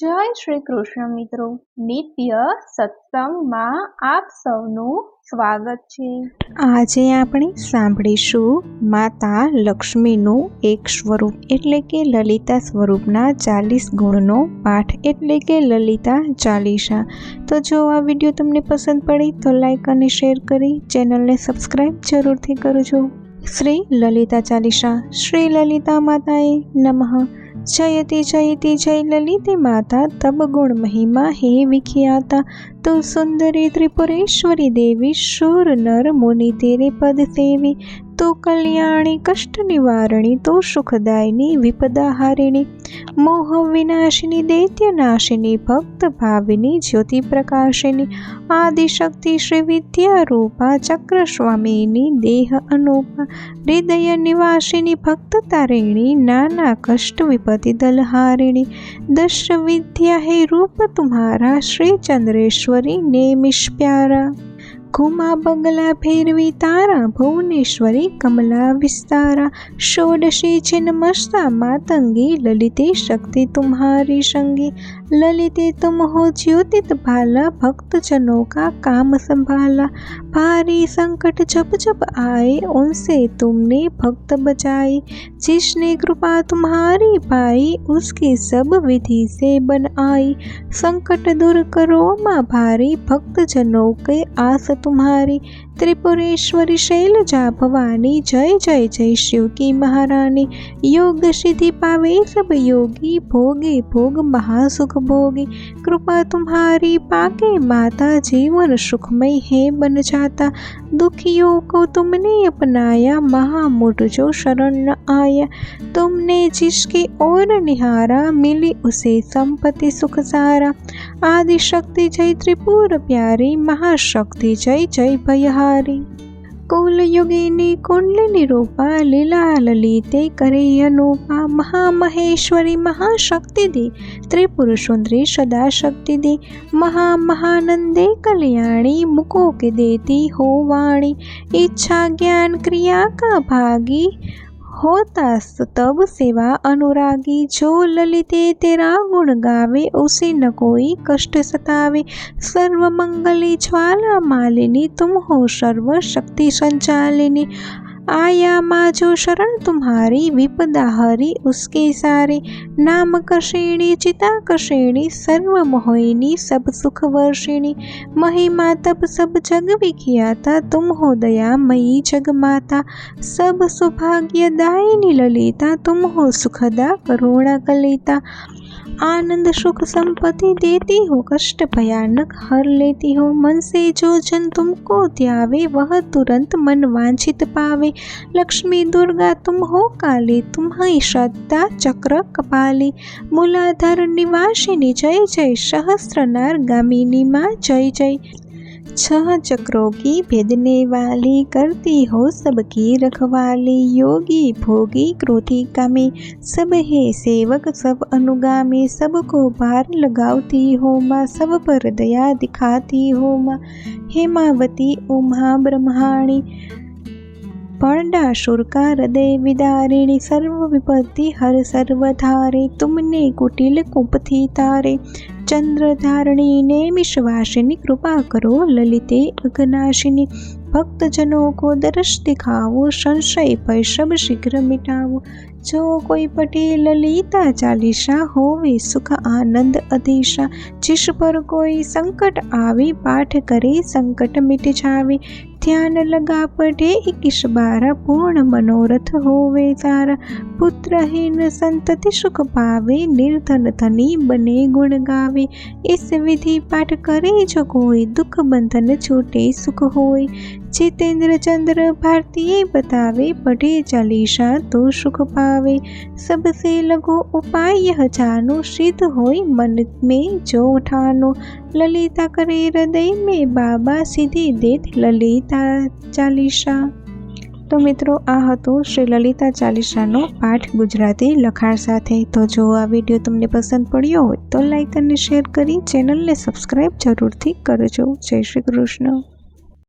જય શ્રી કૃષ્ણ મિત્રો, નિત્ય સત્સંગમાં આપ સૌનું સ્વાગત છે। આજે આપણે સાંભળીશું માતા લક્ષ્મીનું એક સ્વરૂપ એટલે કે લલિતા સ્વરૂપના 40 ગુણનો પાઠ એટલે કે લલિતા ચાલીસા। તો જો આ વિડીયો તમને પસંદ પડી તો લાઈક અને શેર કરી ચેનલને સબસ્ક્રાઈબ જરૂરથી કરજો। શ્રી લલિતા ચાલીસા। શ્રી લલિતા માતાએ નમઃ। जयति जयति जय ललिते माता तब गुण महिमा हे विख्याता। तो सुंदरी त्रिपुरेश्वरी देवी शूर नर मुनि तेरे पद सेवी। तो कल्याणी कष्ट निवारणी तो सुखदायिनी विपदा हारिणी। मोह विनाशिनी दैत्य नाशिनी भक्त भाविनी ज्योति प्रकाशिनी। आदिशक्ति श्री विद्या रूपा चक्र स्वामिनी देह अनूपा। हृदय निवासिनी भक्त तारिणी नाना कष्ट विपत्ति दलहारिणी। दश विद्या है रूप तुम्हारा श्री चंद्रेश्वरी नेमिष प्यारा। घुमा बगला भैरवी तारा भुवनेश्वरी कमला विस्तारा। षोडशी छिन्नमस्ता मातंगी ललिते शक्ति तुम्हारी संगी। ललिते तुम हो ज्योतित भाला भक्त जनों का काम संभाला। भारी संकट जब जब आए उनसे तुमने भक्त बचाए। जिसने कृपा तुम्हारी पाई उसकी सब विधि से बन आई। संकट दूर करो माँ भारी भक्त जनों के आस तुम्हारी। त्रिपुरेश्वरी शैलजा भवानी जय जय जय शिव की महारानी। योग सिद्धि पावे सब योगी भोगे भोग महासुख भोगी। कृपा तुम्हारी पाके माता जीवन सुखमय है बन जाता। दुखियों को तुमने अपनाया महामूढ़ जो शरण न आया। तुमने जिसकी ओर निहारा मिली उसे संपत्ति सुख सारा। आदि शक्ति जय त्रिपुर प्यारी महाशक्ति जय जय भयहारी। कुल योगिनी कुंडलिनी रूपा लीला ललिते करे अनूपा। महामहेश्वरी महाशक्ति दी त्रिपुर सुंदरी सदा शक्ति दी। महानंदे कल्याणी मुको के देती हो वाणी। इच्छा ज्ञान क्रिया का भागी होता तब सेवा अनुरागी। जो ललिते तेरा गुण गावे उसे न कोई कष्ट सतावे। सर्व मंगली ज्वाला मालिनी तुम हो सर्व शक्ति संचालिनी। आया माँ जो शरण तुम्हारी विपदा हरी उसके सारे। नाम कषेणी चिता कषेणी सर्व मोहिनी सब सुख वर्षिणी। महिमा तब सब जग विख्याता तुम हो दयामयी जग माता। सब सौभाग्य दायिनी ललिता तुम हो सुखदा करुणा कलिता। आनंद सुख संपत्ति देती हो कष्ट भयानक हर लेती हो। मन से जो जन तुमको ध्यावे वह तुरंत मन वांछित पावे। लक्ष्मी दुर्गा तुम हो काली तुम्हारी श्रद्धा चक्र कपाली। मूलाधार निवासिनी जय जय सहस्त्रनार गामिनी माँ जय जय। 6 चक्रों की भेदने वाली करती हो सबकी रखवाली। योगी भोगी क्रोधी कामी सब है सेवक सब अनुगामी। सबको पार लगाती हो माँ सब पर दया दिखाती हो माँ। हेमावती उमा ब्रह्माणी पर्णासुर का हृदय विदारिणी। सर्व विपत्ति हर सर्वधारे तुमने कुटिल कुपथी तारे। चंद्रधारिणी नेमिषवासिनी कृपा करो ललिते अघनाशिनी। भक्त जनों को दर्श दिखाओ संशय भय सब शीघ्र मिटाओ। जो कोई पढ़े ललिता चालीसा होवे सुख आनंद अधीशा। जिस पर कोई संकट आवे पाठ करे संकट मिट जावे। ध्यान लगा पढ़े 21 बार पूर्ण मनोरथ होवे सारा। पुत्रहीन संतति सुख पावे निर्धन धनी बने गुण गावे। इस विधि पाठ करे जो कोई दुख बंधन छूटे सुख होय। जितेंद्र चंद्र भारतीय बतावे पढ़े चालीसा तो सुख पावे। सबसे लघु उपाय यह जानो सिद्ध होय मन में जो ठानो। ललिता करे हृदय में बाबा सीधी देत ललिता चालीसा। तो मित्रों आ हतो श्री ललिता चालीसानो पाठ गुजराती लखाण साथे। तो जो आ विडियो तमने पसंद पड्यो होय तो लाइक अने शेर करी चेनल ने सब्सक्राइब जरूरथी करजो। जय श्री कृष्ण।